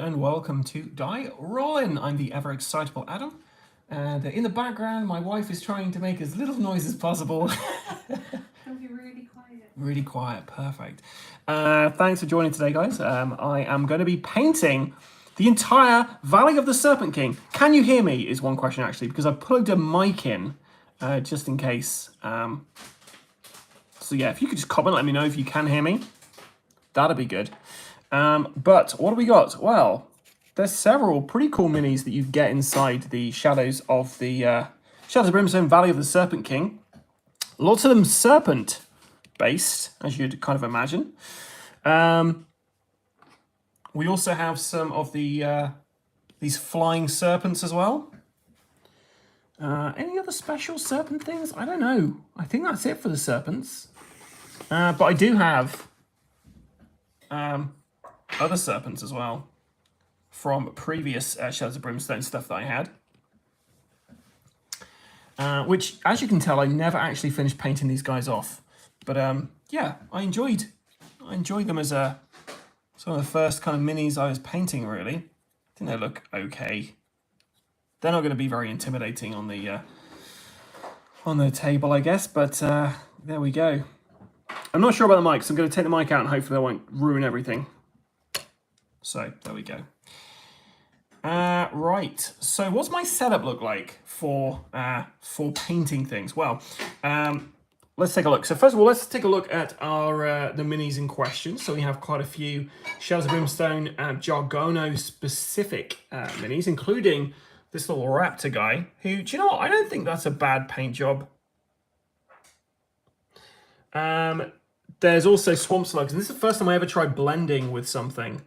and welcome to Die Rollin. I'm the ever excitable Adam, and in the background my wife is trying to make as little noise as possible. It'll be really quiet. Really quiet, perfect. Thanks for joining today, guys. I am going to be painting the entire Valley of the Serpent King. Can you hear me is one question actually, because I plugged a mic in just in case. So yeah, if you could just comment, let me know if you can hear me. That'd be good. But what do we got? Well, there's several pretty cool minis that you get inside the Shadows of the Brimstone Valley of the Serpent King. Lots of them Serpent based, as you'd kind of imagine. We also have some of the these flying serpents as well. Any other special serpent things? I don't know. I think that's it for the serpents. But I do have other serpents as well from previous Shadows of Brimstone stuff that I had. Which, as you can tell, I never actually finished painting these guys off. But yeah, I enjoyed them as some of the first kind of minis I was painting, really. I think they look okay. They're not going to be very intimidating on the table, I guess, but there we go. I'm not sure about the mic, so I'm going to take the mic out and hopefully I won't ruin everything. So, there we go. Right, so what's my setup look like for painting things? Well, let's take a look. So first of all, let's take a look at our the minis in question. So we have quite a few Shadows of Brimstone Jargono specific minis, including this little raptor guy, who, do you know what? I don't think that's a bad paint job. There's also swamp slugs, and this is the first time I ever tried blending with something.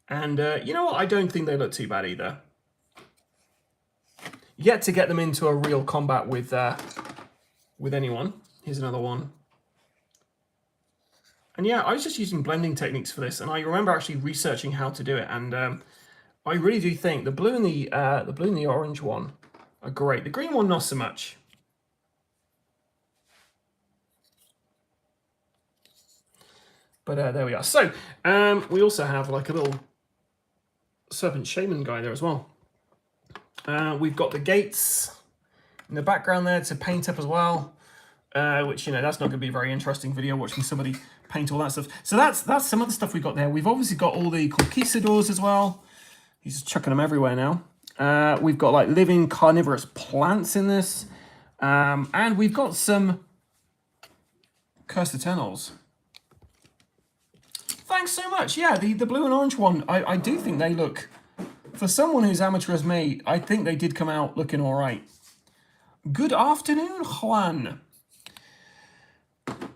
And you know what? I don't think they look too bad either. Yet to get them into a real combat with anyone. Here's another one. And yeah, I was just using blending techniques for this, and I remember actually researching how to do it. And I really do think the blue and the orange one are great. The green one, not so much. But there we are. So we also have like a little Serpent Shaman guy there as well. We've got the gates in the background there to paint up as well, which, you know, that's not going to be a very interesting video watching somebody paint all that stuff. So that's some of the stuff we've got there. We've obviously got all the conquistadors as well. He's just chucking them everywhere now. We've got like living carnivorous plants in this. And we've got some Cursed Eternals. Thanks so much. Yeah, the blue and orange one, I do think they look, for someone who's amateur as me, I think they did come out looking all right. Good afternoon, Juan.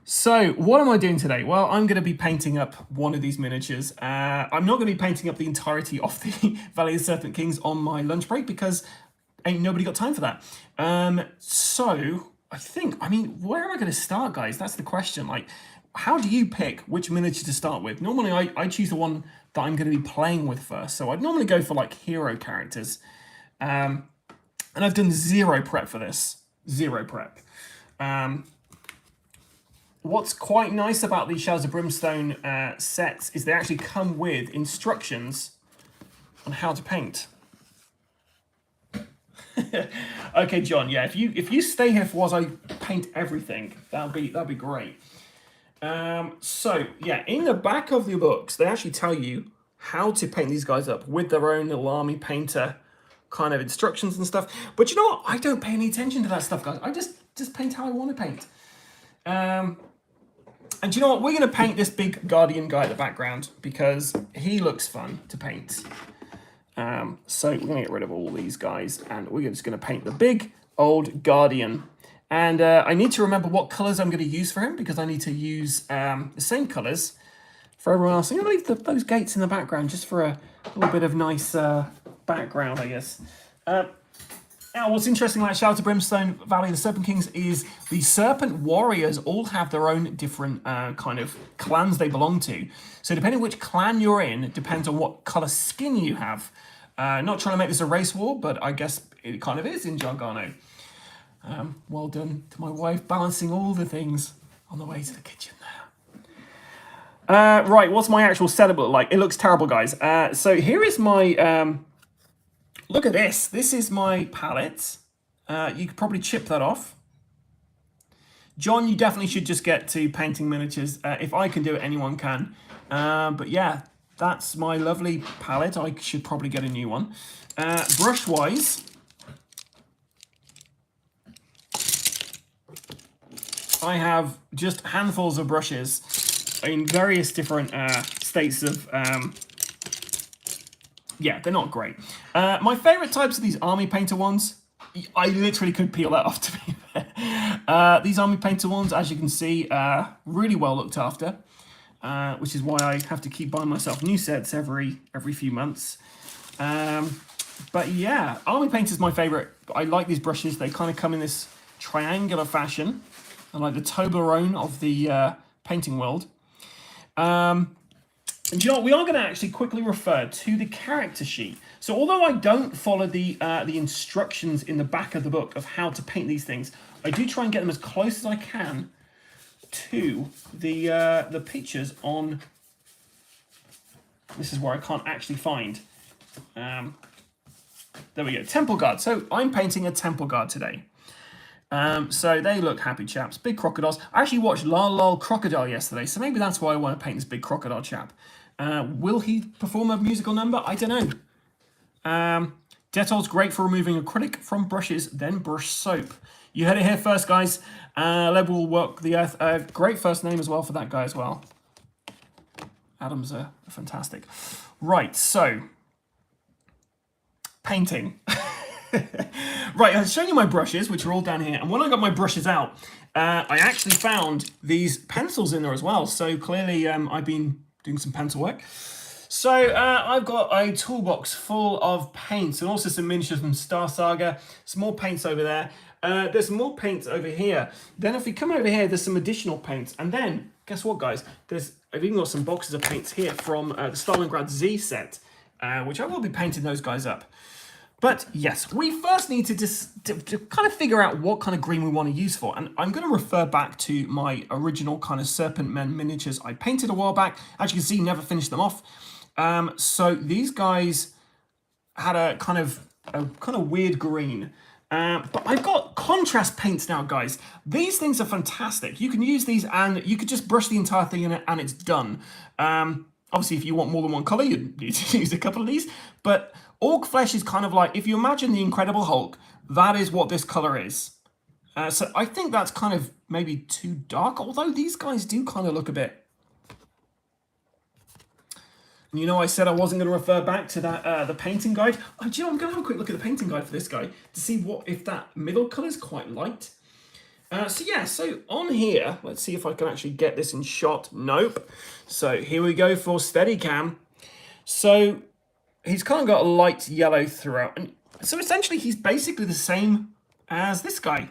So, what am I doing today? Well, I'm going to be painting up one of these miniatures. I'm not going to be painting up the entirety of the Valley of the Serpent Kings on my lunch break because ain't nobody got time for that. So, I mean, where am I going to start, guys? That's the question. Like, how do you pick which miniature to start with? Normally, I choose the one that I'm going to be playing with first. So I'd normally go for like hero characters. And I've done zero prep for this. Zero prep. What's quite nice about these Shadows of Brimstone sets is they actually come with instructions on how to paint. Okay, John, yeah, if you stay here for whilst I paint everything, that'll be great. So, yeah, in the back of the books, they actually tell you how to paint these guys up with their own little army painter kind of instructions and stuff. But you know what? I don't pay any attention to that stuff, guys. I just paint how I want to paint. And you know what? We're going to paint this big Guardian guy at the background because he looks fun to paint. So we're going to get rid of all these guys and we're just going to paint the big old Guardian. And I need to remember what colours I'm going to use for him because I need to use the same colours for everyone else. I'm going to leave those gates in the background just for a little bit of nice background, I guess. Now, what's interesting about Shadows of Brimstone Valley of the Serpent Kings is the Serpent Warriors all have their own different kind of clans they belong to. So depending on which clan you're in, it depends on what colour skin you have. Not trying to make this a race war, but I guess it kind of is in Jargono. Well done to my wife balancing all the things on the way to the kitchen there. Right, what's my actual setup look like? It looks terrible, guys. So here is my, look at this. This is my palette. You could probably chip that off. John, you definitely should just get to painting miniatures. If I can do it, anyone can. But yeah, that's my lovely palette. I should probably get a new one. Brush-wise, I have just handfuls of brushes in various different states of... yeah, they're not great. My favourite types are these army painter ones. I literally could peel that off, to be fair. These army painter ones, as you can see, really well looked after, which is why I have to keep buying myself new sets every few months. But yeah, army painter is my favourite. I like these brushes. They kind of come in this triangular fashion. I like the Toblerone of the painting world. And you know what? We are going to actually quickly refer to the character sheet. So although I don't follow the instructions in the back of the book of how to paint these things, I do try and get them as close as I can to the pictures on... This is where I can't actually find. There we go, Temple Guard. So I'm painting a Temple Guard today. So they look happy chaps, big crocodiles. I actually watched Lol Lol Crocodile yesterday, so maybe that's why I want to paint this big crocodile chap. Will he perform a musical number? I don't know. Dettol's great for removing acrylic from brushes, then brush soap. You heard it here first, guys. Leb will work the earth. Great first name as well for that guy as well. Adam's fantastic. Right, so painting. Right, I've shown you my brushes, which are all down here. And when I got my brushes out, I actually found these pencils in there as well. So clearly I've been doing some pencil work. So I've got a toolbox full of paints and also some miniatures from Star Saga. Some more paints over there. There's some more paints over here. Then if we come over here, there's some additional paints. And then, guess what, guys? I've even got some boxes of paints here from the Stalingrad Z set, which I will be painting those guys up. But yes, we first need to kind of figure out what kind of green we want to use for. And I'm going to refer back to my original kind of Serpent Men miniatures I painted a while back. As you can see, never finished them off. So these guys had a kind of weird green. But I've got contrast paints now, guys. These things are fantastic. You can use these and you could just brush the entire thing in it and it's done. Obviously, if you want more than one color, you need to use a couple of these. But Orc Flesh is kind of like, if you imagine the Incredible Hulk, that is what this color is. So I think that's kind of maybe too dark, although these guys do kind of look a bit... And you know, I said I wasn't going to refer back to that the painting guide. Oh, do you know, I'm going to have a quick look at the painting guide for this guy to see if that middle color is quite light. So yeah, so on here, let's see if I can actually get this in shot. Nope. So here we go for Steadicam. So he's kind of got a light yellow throughout. And so essentially he's basically the same as this guy.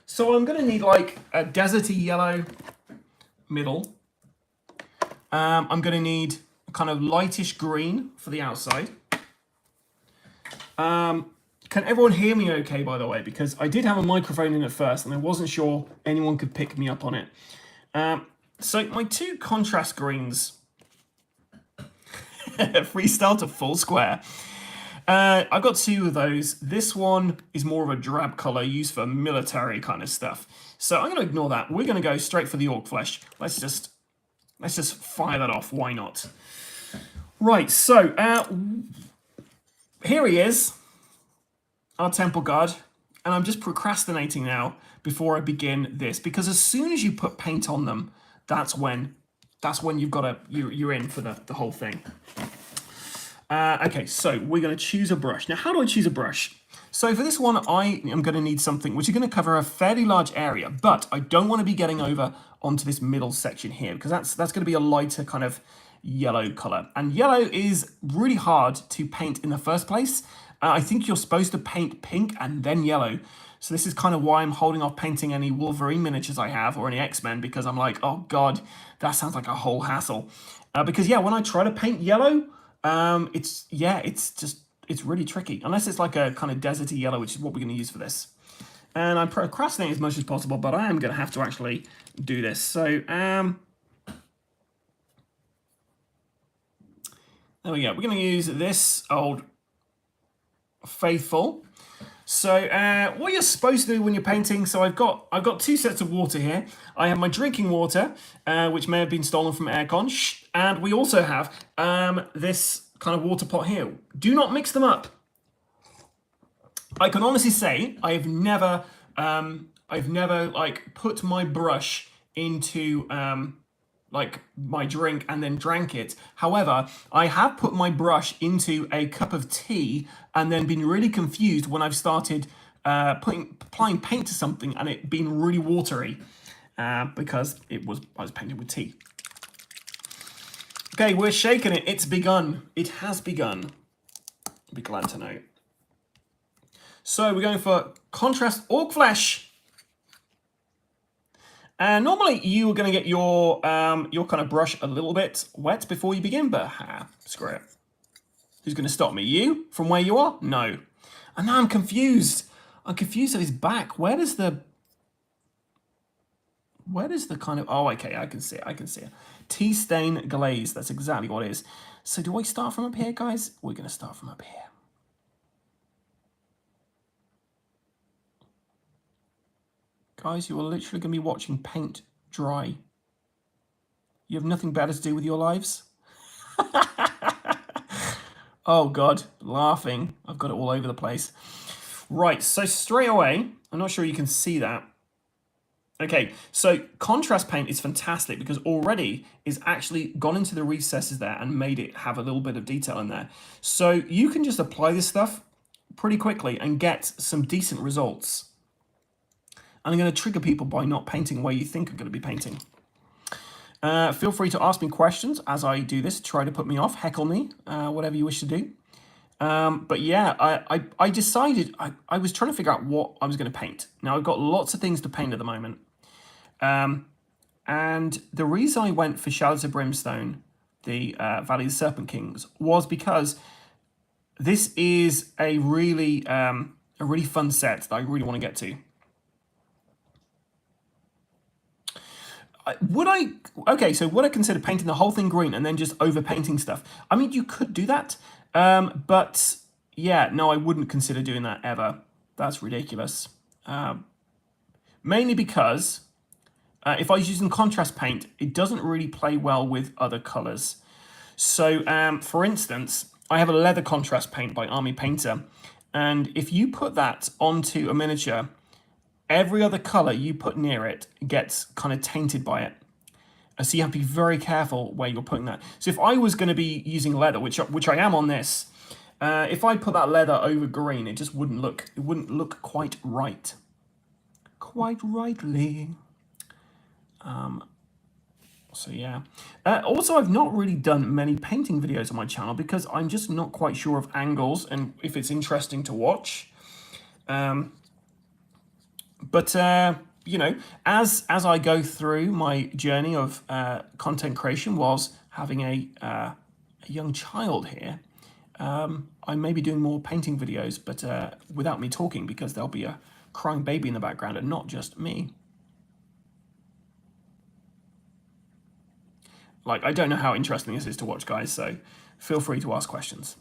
So I'm going to need like a deserty yellow middle. I'm going to need a kind of lightish green for the outside. Can everyone hear me okay, by the way? Because I did have a microphone in at first and I wasn't sure anyone could pick me up on it. So my two contrast greens, freestyle to full square. I've got two of those. This one is more of a drab color used for military kind of stuff. So I'm going to ignore that. We're going to go straight for the Orc Flesh. Let's just fire that off. Why not? Right, so here he is, our Temple Guard, and I'm just procrastinating now before I begin this, because as soon as you put paint on them, that's when you're in for the whole thing. Okay, so we're going to choose a brush. Now, how do I choose a brush? So for this one, I am going to need something which is going to cover a fairly large area, but I don't want to be getting over onto this middle section here, because that's going to be a lighter kind of yellow color. And yellow is really hard to paint in the first place. I think you're supposed to paint pink and then yellow. So this is kind of why I'm holding off painting any Wolverine miniatures I have or any X-Men, because I'm like, oh God, that sounds like a whole hassle. Because yeah, when I try to paint yellow, it's really tricky, unless it's like a kind of deserty yellow, which is what we're going to use for this. And I'm procrastinating as much as possible, but I am going to have to actually do this. So There we go. We're going to use this old Faithful. So what you're supposed to do when you're painting, so I've got two sets of water here. I have my drinking water, which may have been stolen from aircon, and we also have this kind of water pot here. Do not mix them up. I can honestly say I've never like put my brush into like my drink and then drank it. However, I have put my brush into a cup of tea and then been really confused when I've started applying paint to something and it being really watery because I was painting with tea. Okay, we're shaking it. It's begun. It has begun. I'll be glad to know. So we're going for contrast orc flesh. And normally you are going to get your kind of brush a little bit wet before you begin, but screw it. Who's going to stop me? You? From where you are? No. And now I'm confused. I'm confused at his back. Where does the kind of... Oh, okay, I can see it. I can see it. Tea stain glaze. That's exactly what it is. So do I start from up here, guys? We're going to start from up here. Guys, you are literally going to be watching paint dry. You have nothing better to do with your lives? Oh, God. Laughing. I've got it all over the place. Right, so straight away, I'm not sure you can see that. Okay, so contrast paint is fantastic because already it's actually gone into the recesses there and made it have a little bit of detail in there. So you can just apply this stuff pretty quickly and get some decent results. And I'm going to trigger people by not painting where you think I'm going to be painting. Feel free to ask me questions as I do this. Try to put me off, heckle me, whatever you wish to do. But yeah, I decided, I was trying to figure out what I was going to paint. Now, I've got lots of things to paint at the moment. And the reason I went for Shadows of Brimstone, the Valley of the Serpent Kings, was because this is a really fun set that I really want to get to. Would I consider painting the whole thing green and then just over-painting stuff? I mean, you could do that, but yeah, no, I wouldn't consider doing that ever. That's ridiculous. Mainly because if I was using contrast paint, it doesn't really play well with other colors. So, for instance, I have a leather contrast paint by Army Painter, and if you put that onto a miniature, every other color you put near it gets kind of tainted by it. So you have to be very careful where you're putting that. So if I was going to be using leather, which I am on this, if I put that leather over green, it just wouldn't look quite right. Quite rightly. So yeah. Also, I've not really done many painting videos on my channel because I'm just not quite sure of angles and if it's interesting to watch. But you know, as I go through my journey of content creation whilst having a young child here, I may be doing more painting videos, but without me talking because there'll be a crying baby in the background and not just me. Like, I don't know how interesting this is to watch, guys, so feel free to ask questions.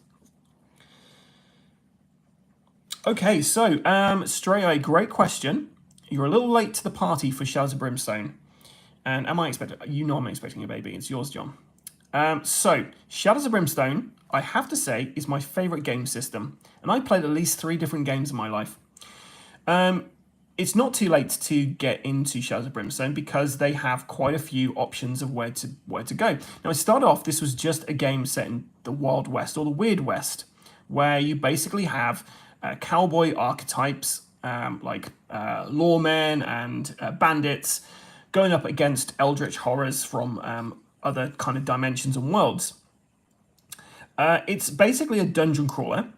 Okay, so straight away, great question. You're a little late to the party for Shadows of Brimstone. And am I expecting... You know I'm expecting a baby. It's yours, John. So, Shadows of Brimstone, I have to say, is my favourite game system. And I played at least 3 different games in my life. It's not too late to get into Shadows of Brimstone because they have quite a few options of where to go. Now, I started off, this was just a game set in the Wild West, or the Weird West, where you basically have cowboy archetypes, like lawmen and bandits, going up against eldritch horrors from other kind of dimensions and worlds. It's basically a dungeon crawler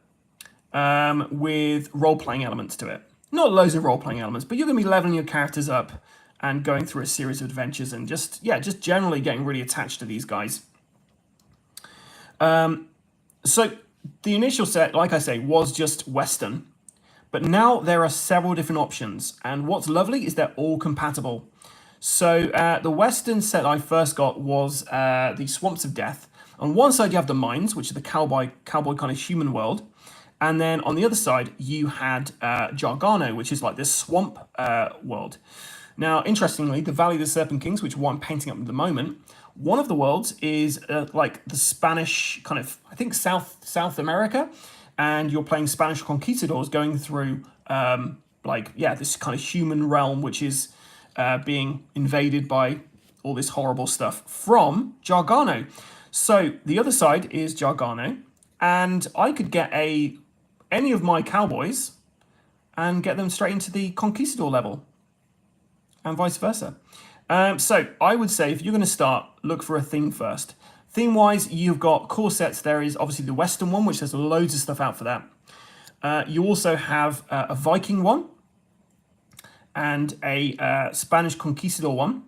with role-playing elements to it. Not loads of role-playing elements, but you're going to be leveling your characters up and going through a series of adventures and just generally getting really attached to these guys. So the initial set, like I say, was just Western. But now there are several different options, and what's lovely is they're all compatible. So the Western set I first got was the Swamps of Death. On one side, you have the mines, which are the cowboy kind of human world. And then on the other side, you had Jargano, which is like this swamp world. Now, interestingly, the Valley of the Serpent Kings, which is what I'm painting up at the moment, one of the worlds is like the Spanish kind of, I think, South America. And you're playing Spanish conquistadors going through, this kind of human realm, which is being invaded by all this horrible stuff from Jargano. So the other side is Jargano, and I could get any of my cowboys and get them straight into the conquistador level, and vice versa. So I would say if you're going to start, look for a theme first. Theme-wise, you've got core sets. There is obviously the Western one, which there's loads of stuff out for that. You also have a Viking one and a Spanish conquistador one.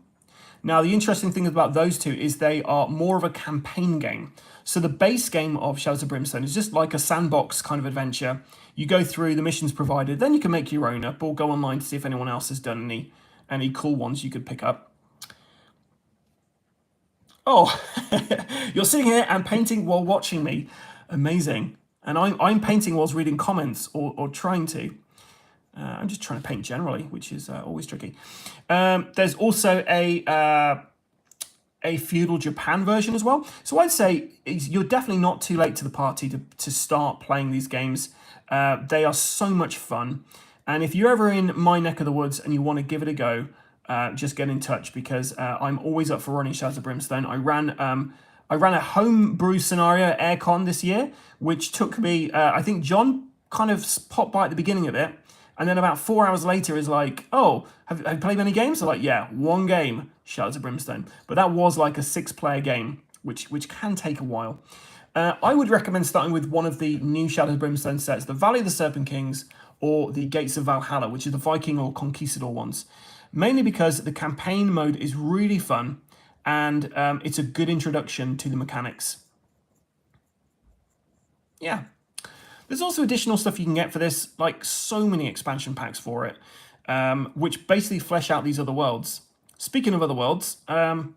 Now, the interesting thing about those two is they are more of a campaign game. So the base game of Shadows of Brimstone is just like a sandbox kind of adventure. You go through the missions provided, then you can make your own up or go online to see if anyone else has done any cool ones you could pick up. Oh, you're sitting here and painting while watching me. Amazing. And I'm painting whilst reading comments or trying to. I'm just trying to paint generally, which is always tricky. There's also a feudal Japan version as well. So I'd say you're definitely not too late to the party to start playing these games. They are so much fun. And if you're ever in my neck of the woods and you want to give it a go, just get in touch, because I'm always up for running Shadows of Brimstone. I ran a homebrew scenario aircon this year, which took me, I think John kind of popped by at the beginning of it. And then about 4 hours later is like, oh, have you played many games? So like, yeah, one game, Shadows of Brimstone. But that was like a 6-player game, which can take a while. I would recommend starting with one of the new Shadows of Brimstone sets, the Valley of the Serpent Kings or the Gates of Valhalla, which is the Viking or Conquistador ones. Mainly because the campaign mode is really fun and it's a good introduction to the mechanics. Yeah. There's also additional stuff you can get for this, like so many expansion packs for it, which basically flesh out these other worlds. Speaking of other worlds, one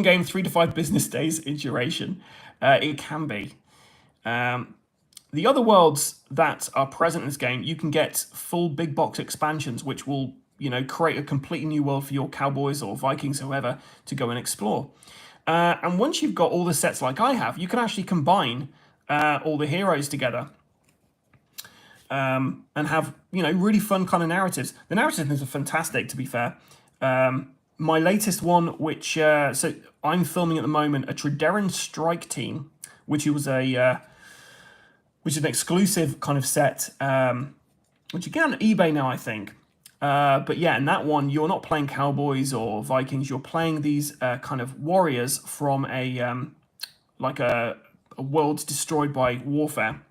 game, 3 to 5 business days in duration. It can be. The other worlds that are present in this game, you can get full big box expansions, which will, create a completely new world for your cowboys or Vikings, whoever, to go and explore. And once you've got all the sets like I have, you can actually combine all the heroes together and have, really fun kind of narratives. The narratives are fantastic, to be fair. My latest one, which, so I'm filming at the moment, a Trideran Strike Team, which is an exclusive kind of set, which you get on eBay now, I think. But yeah, in that one, you're not playing cowboys or Vikings. You're playing these kind of warriors from a world destroyed by warfare.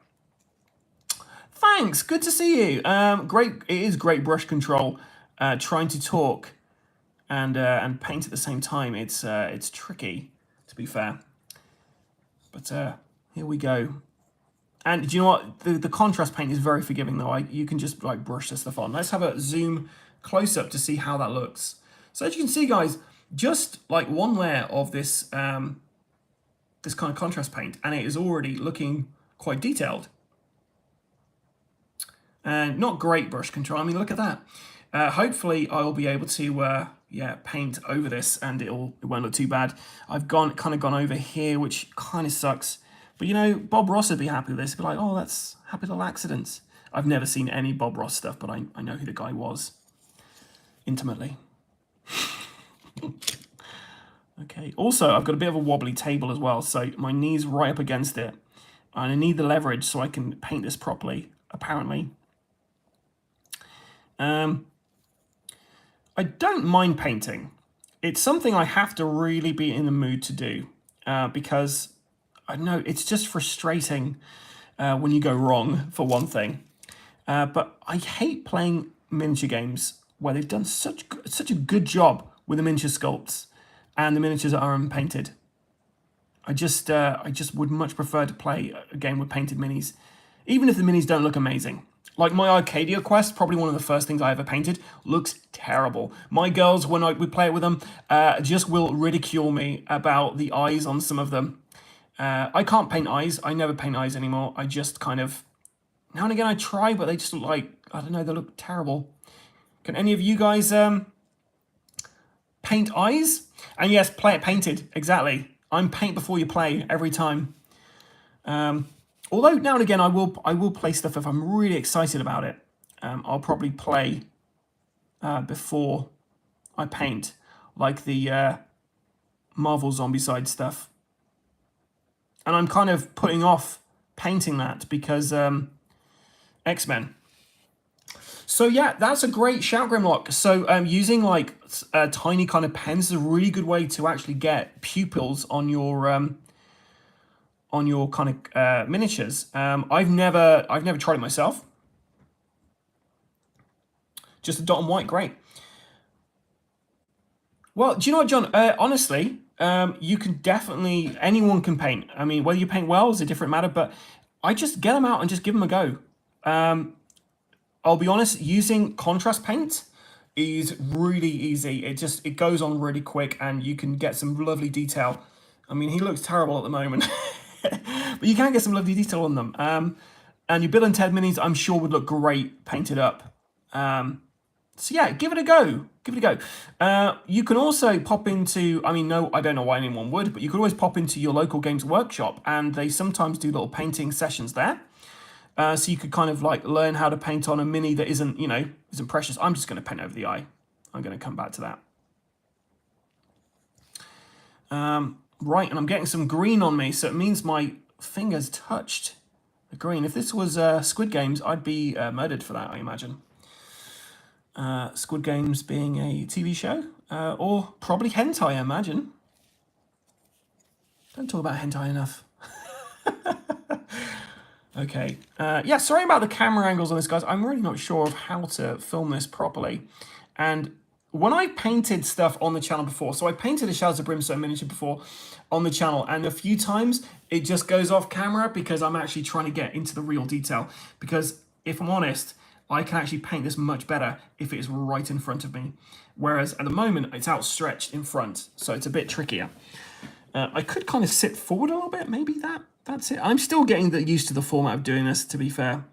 Thanks, good to see you. Great, it is great brush control. Trying to talk and paint at the same time. It's tricky, to be fair. But here we go. And do you know what? The contrast paint is very forgiving, though. You can just like brush this stuff on. Let's have a zoom close up to see how that looks. So as you can see, guys, just like one layer of this this kind of contrast paint, and it is already looking quite detailed. And not great brush control. I mean, look at that. Hopefully, I'll be able to paint over this, and it won't look too bad. I've gone over here, which kind of sucks. But Bob Ross would be happy with this. He'd be like, oh, that's happy little accidents. I've never seen any Bob Ross stuff, but I know who the guy was intimately. Okay. Also, I've got a bit of a wobbly table as well, so my knee's right up against it. And I need the leverage so I can paint this properly, apparently. I don't mind painting. It's something I have to really be in the mood to do because I don't know, it's just frustrating when you go wrong, for one thing. But I hate playing miniature games where they've done such a good job with the miniature sculpts and the miniatures are unpainted. I just would much prefer to play a game with painted minis, even if the minis don't look amazing. Like my Arcadia Quest, probably one of the first things I ever painted, looks terrible. My girls, when we play it with them, just will ridicule me about the eyes on some of them. I can't paint eyes. I never paint eyes anymore. I just kind of, now and again I try, but they just look like, I don't know, they look terrible. Can any of you guys paint eyes? And yes, play it painted, exactly. I'm paint before you play every time. Although now and again I will play stuff if I'm really excited about it. I'll probably play before I paint, like the Marvel Zombicide stuff. And I'm kind of putting off painting that because X-Men. So yeah, that's a great shout, Grimlock. So using like tiny kind of pens is a really good way to actually get pupils on your kind of miniatures. I've never tried it myself. Just a dot and white, great. Well, do you know what, John? Honestly, you can definitely, anyone can paint. I mean, whether you paint well is a different matter, but I just get them out and just give them a go. I'll be honest, using contrast paint is really easy. It goes on really quick and you can get some lovely detail. I mean, he looks terrible at the moment, but you can get some lovely detail on them. And your Bill and Ted minis, I'm sure, would look great painted up. So yeah, give it a go. Give it a go. You can also pop into, I mean, no, I don't know why anyone would, but you could always pop into your local games workshop and they sometimes do little painting sessions there. So you could kind of like learn how to paint on a mini that isn't, you know, isn't precious. I'm just going to paint over the eye. I'm going to come back to that. Right, and I'm getting some green on me, so it means my fingers touched the green. If this was Squid Games, I'd be murdered for that, I imagine. Squid Games being a TV show, or probably hentai, I imagine. Don't talk about hentai enough. Okay, yeah, sorry about the camera angles on this, guys. I'm really not sure of how to film this properly. And when I painted stuff on the channel before, so I painted a Shadows of Brimstone miniature before on the channel, and a few times it just goes off camera because I'm actually trying to get into the real detail. Because if I'm honest, I can actually paint this much better if it is right in front of me. Whereas at the moment, it's outstretched in front, so it's a bit trickier. I could kind of sit forward a little bit, maybe that's it. I'm still getting used to the format of doing this, to be fair.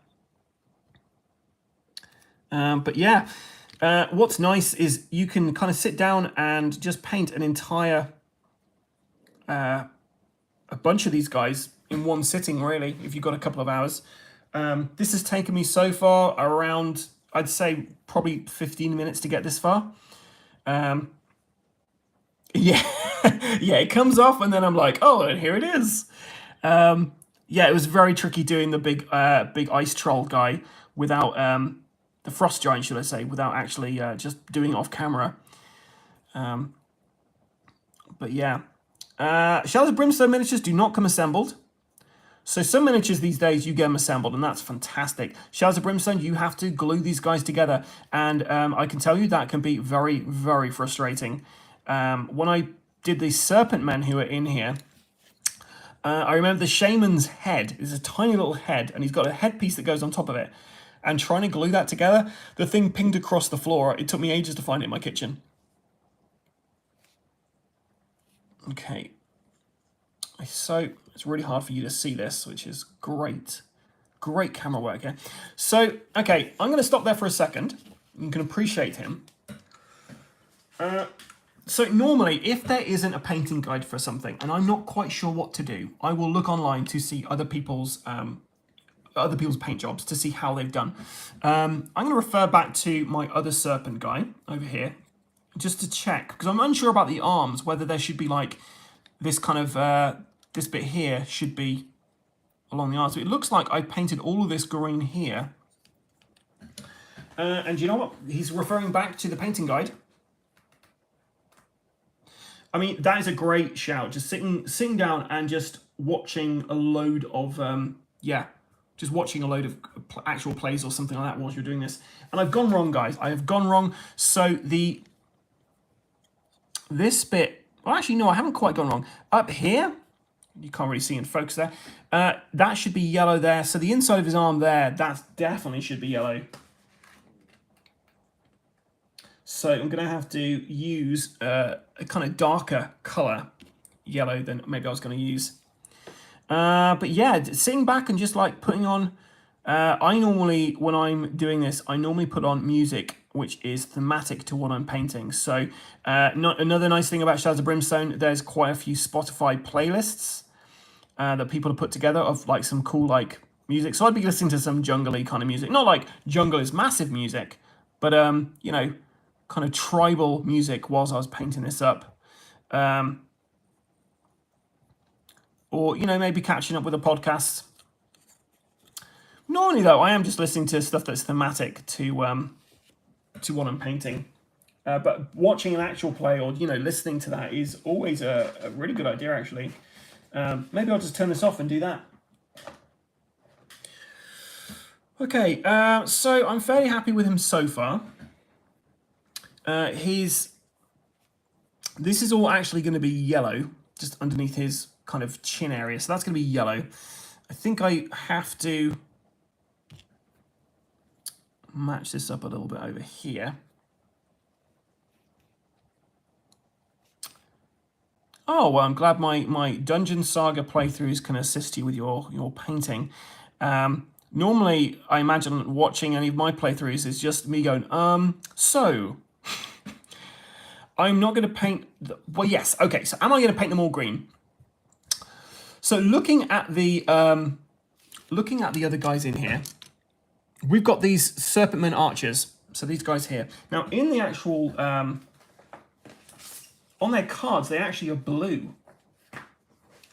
But yeah, what's nice is you can kind of sit down and just paint an entire, a bunch of these guys in one sitting, really, if you've got a couple of hours. This has taken me so far around, I'd say, probably 15 minutes to get this far. Yeah, yeah, it comes off and then I'm like, oh, and here it is. Yeah, it was very tricky doing the big ice troll guy without, the frost giant, should I say, without actually just doing it off camera. But yeah, Shadows of Brimstone miniatures do not come assembled. So some miniatures these days, you get them assembled, and that's fantastic. Shadows of Brimstone, you have to glue these guys together, and I can tell you that can be very, very frustrating. When I did the Serpent men who are in here, I remember the shaman's head is a tiny little head, and he's got a headpiece that goes on top of it. And trying to glue that together, the thing pinged across the floor. It took me ages to find it in my kitchen. Okay. So it's really hard for you to see this, which is great. Great camera work here. So, okay, I'm going to stop there for a second. You can appreciate him. So normally, if there isn't a painting guide for something, and I'm not quite sure what to do, I will look online to see other people's paint jobs to see how they've done. I'm going to refer back to my other Serpent guy over here, just to check, because I'm unsure about the arms, whether there should be like this kind of, this bit here should be along the arms. So it looks like I painted all of this green here. And you know what? He's referring back to the painting guide. I mean, that is a great shout. Just sitting down and just watching a load of, just watching a load of actual plays or something like that whilst you're doing this. And I've gone wrong, guys. I have gone wrong. So this bit, well, actually, no, I haven't quite gone wrong. Up here, you can't really see in focus there. That should be yellow there. So the inside of his arm there, that definitely should be yellow. So I'm going to have to use a kind of darker color yellow than maybe I was going to use. But yeah, sitting back and just like putting on. I normally, when I'm doing this, I normally put on music which is thematic to what I'm painting. So another nice thing about Shadows of Brimstone, there's quite a few Spotify playlists that people have put together of like some cool like music. So I'd be listening to some jungle-y kind of music. Not like jungle is massive music, but you know, kind of tribal music whilst I was painting this up. Or, you know, maybe catching up with a podcast. Normally, though, I am just listening to stuff that's thematic to what I'm painting. But watching an actual play or, you know, listening to that is always a really good idea, actually. Maybe I'll just turn this off and do that. Okay, so I'm fairly happy with him so far. This is all actually going to be yellow, just underneath his kind of chin area. So that's going to be yellow. I think I have to match this up a little bit over here. Oh, well, I'm glad my Dungeon Saga playthroughs can assist you with your painting. Normally, I imagine watching any of my playthroughs is just me going, so... I'm not going to paint... Well, yes, okay, so am I going to paint them all green? So looking at the other guys in here, we've got these Serpent Men archers, so these guys here. Now, in the actual... on their cards, they actually are blue.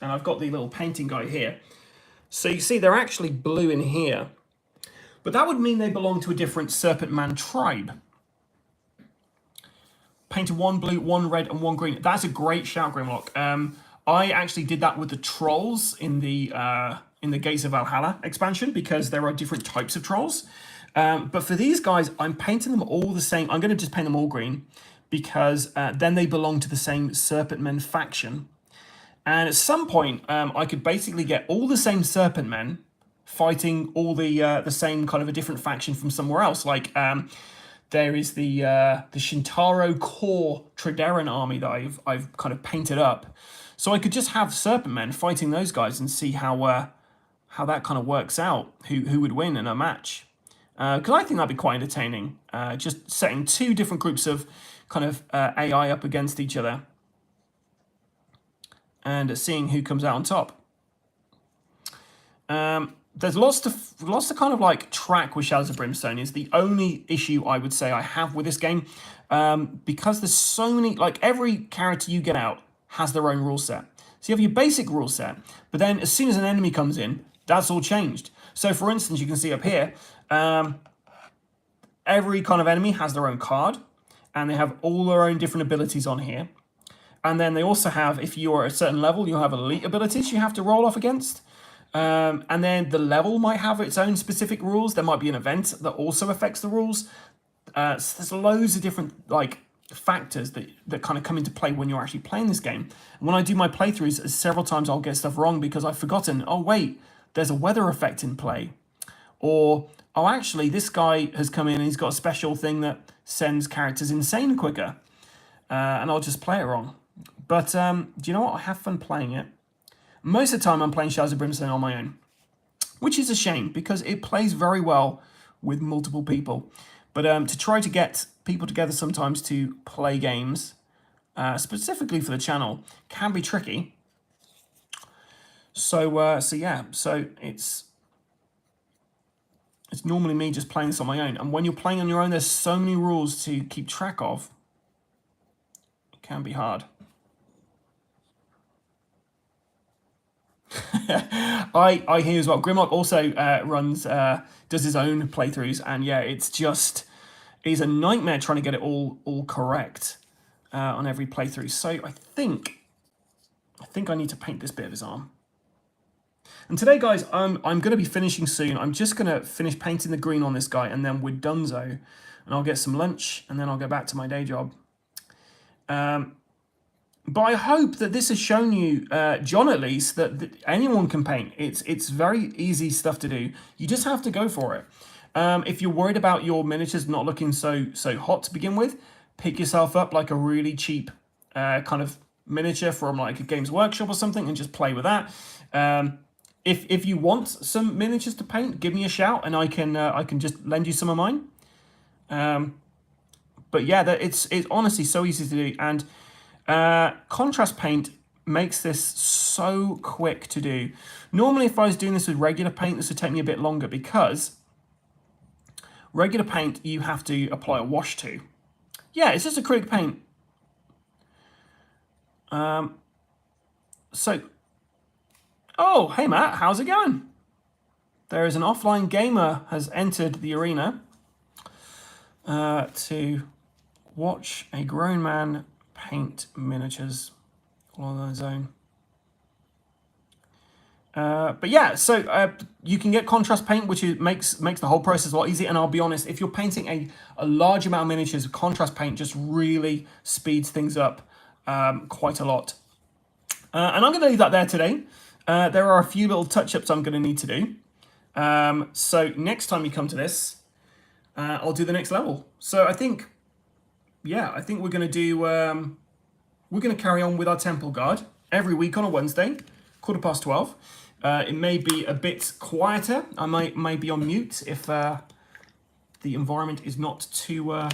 And I've got the little painting guy here. So you see, they're actually blue in here. But that would mean they belong to a different Serpent Man tribe. Painted one blue, one red, and one green. That's a great shout, Grimlock. I actually did that with the trolls in the Gates of Valhalla expansion because there are different types of trolls. But for these guys, I'm painting them all the same. I'm going to just paint them all green because then they belong to the same Serpent Men faction. And at some point, I could basically get all the same Serpent Men fighting all the same kind of a different faction from somewhere else. Like there is the Shintaro Core Trideran army that I've kind of painted up. So I could just have Serpent Men fighting those guys and see how that kind of works out, who would win in a match. Because I think that'd be quite entertaining. Just setting two different groups of kind of AI up against each other and seeing who comes out on top. There's lots to kind of like track with Shadows of Brimstone is the only issue I would say I have with this game. Because there's so many, like every character you get out has their own rule set. So you have your basic rule set, but then as soon as an enemy comes in, that's all changed. So for instance, you can see up here, every kind of enemy has their own card, and they have all their own different abilities on here. And then they also have, if you're at a certain level, you'll have elite abilities you have to roll off against. And then the level might have its own specific rules. There might be an event that also affects the rules. So there's loads of different like factors that kind of come into play when you're actually playing this game. And when I do my playthroughs, several times I'll get stuff wrong because I've forgotten, oh wait, there's a weather effect in play. Or, oh actually, this guy has come in and he's got a special thing that sends characters insane quicker. And I'll just play it wrong. But do you know what? I have fun playing it. Most of the time I'm playing Shadows of Brimstone on my own, which is a shame because it plays very well with multiple people. But to try to get people together sometimes to play games, specifically for the channel, can be tricky. So yeah, so it's normally me just playing this on my own. And when you're playing on your own, there's so many rules to keep track of. It can be hard. I hear as well. Grimlock also does his own playthroughs, and yeah, it's a nightmare trying to get it all correct on every playthrough. So I think I need to paint this bit of his arm. And today, guys, I'm going to be finishing soon. I'm just going to finish painting the green on this guy, and then we're donezo. And I'll get some lunch, and then I'll go back to my day job. But I hope that this has shown you, John at least, that anyone can paint. It's very easy stuff to do. You just have to go for it. If you're worried about your miniatures not looking so hot to begin with, pick yourself up like a really cheap kind of miniature from like a Games Workshop or something and just play with that. if you want some miniatures to paint, give me a shout and I can just lend you some of mine. But yeah, it's honestly so easy to do, and contrast paint makes this so quick to do. Normally, if I was doing this with regular paint, this would take me a bit longer because regular paint you have to apply a wash to. Yeah, it's just acrylic paint. So, oh, hey Matt, how's it going? There is an offline gamer has entered the arena to watch a grown man paint miniatures all on his own. But yeah, so you can get contrast paint, which makes the whole process a lot easier. And I'll be honest, if you're painting a large amount of miniatures, contrast paint just really speeds things up quite a lot. And I'm going to leave that there today. There are a few little touch-ups I'm going to need to do. So next time you come to this, I'll do the next level. So I think we're going to do, we're going to carry on with our temple guard every week on a Wednesday, 12:15. It may be a bit quieter. I may be on mute if the environment is not too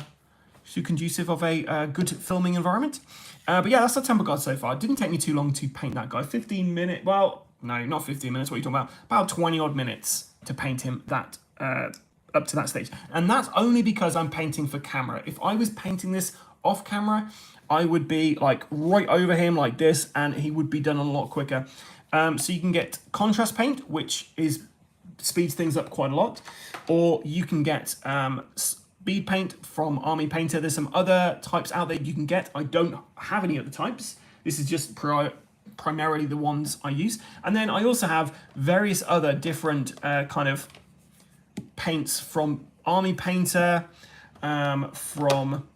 conducive of a good filming environment. But yeah, that's our temple guard so far. It didn't take me too long to paint that guy. 15 minutes, well, no, not 15 minutes, what are you talking about? About 20 odd minutes to paint him that up to that stage. And that's only because I'm painting for camera. If I was painting this off camera, I would be like right over him like this, and he would be done a lot quicker. So you can get contrast paint, which speeds things up quite a lot, or you can get bead paint from Army Painter. There's some other types out there you can get. I don't have any other types. This is just primarily the ones I use. And then I also have various other different kind of paints from Army Painter, from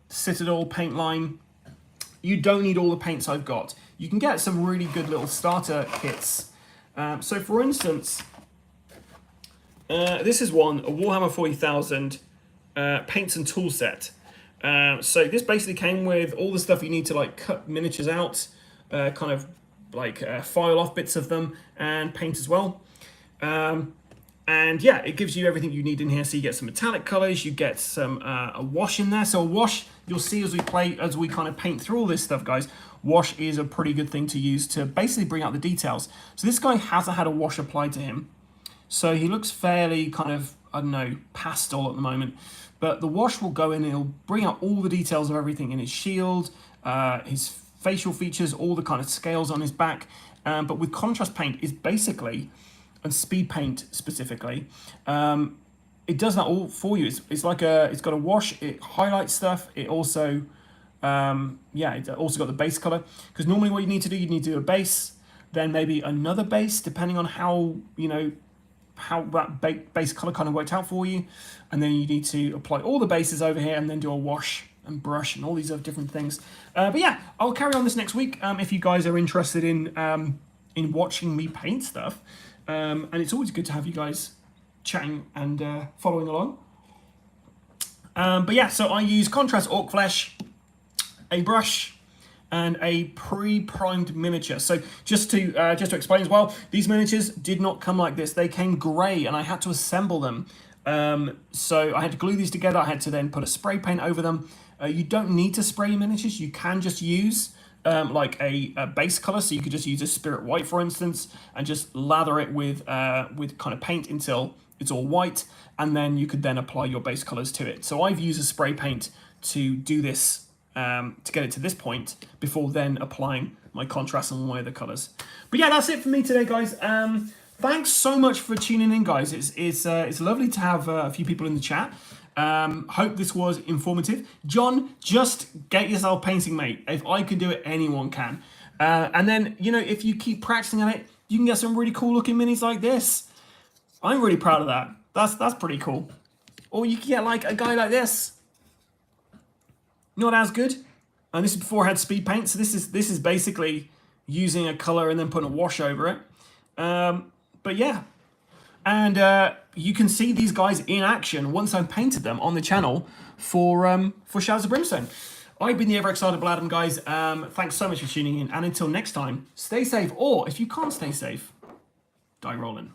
Citadel paint line. You don't need all the paints I've got. You can get some really good little starter kits. So for instance, this is one, a Warhammer 40,000 paints and tool set. So this basically came with all the stuff you need to like cut miniatures out, kind of like file off bits of them and paint as well. And yeah, it gives you everything you need in here. So you get some metallic colors, you get some a wash in there. So a wash, you'll see as we kind of paint through all this stuff, guys, wash is a pretty good thing to use to basically bring out the details. So this guy hasn't had a wash applied to him. So he looks fairly kind of, I don't know, pastel at the moment. But the wash will go in and it'll bring out all the details of everything in his shield, his facial features, all the kind of scales on his back. But with contrast paint is basically, and speed paint specifically, it does that all for you. It's like it's got a wash, it highlights stuff. It also, it also got the base color. Because normally what you need to do a base, then maybe another base, depending on how, how that base color kind of worked out for you. And then you need to apply all the bases over here and then do a wash and brush and all these other different things. But yeah, I'll carry on this next week if you guys are interested in watching me paint stuff. And it's always good to have you guys chatting and following along. But yeah, so I use contrast orc flesh, a brush, and a pre-primed miniature. So just to explain as well, these miniatures did not come like this. They came grey, and I had to assemble them. So I had to glue these together. I had to then put a spray paint over them. You don't need to spray miniatures. You can just use like a base color. So you could just use a spirit white, for instance, and just lather it with kind of paint until it's all white, and then you could then apply your base colors to it. So I've used a spray paint to do this, to get it to this point before then applying my contrast and my other colors. But yeah, that's it for me today, guys. Thanks so much for tuning in, guys. It's lovely to have a few people in the chat. Hope this was informative. John, just get yourself painting, mate. If I can do it, anyone can. And then, if you keep practicing at it, you can get some really cool looking minis like this. I'm really proud of that. That's pretty cool. Or you can get like a guy like this. Not as good. And this is before I had speed paint. So this is basically using a color and then putting a wash over it. But yeah. And you can see these guys in action once I've painted them on the channel for Shadows of Brimstone. I've been the ever excited Bladham, guys. Thanks so much for tuning in. And until next time, stay safe. Or if you can't stay safe, Die Rollin.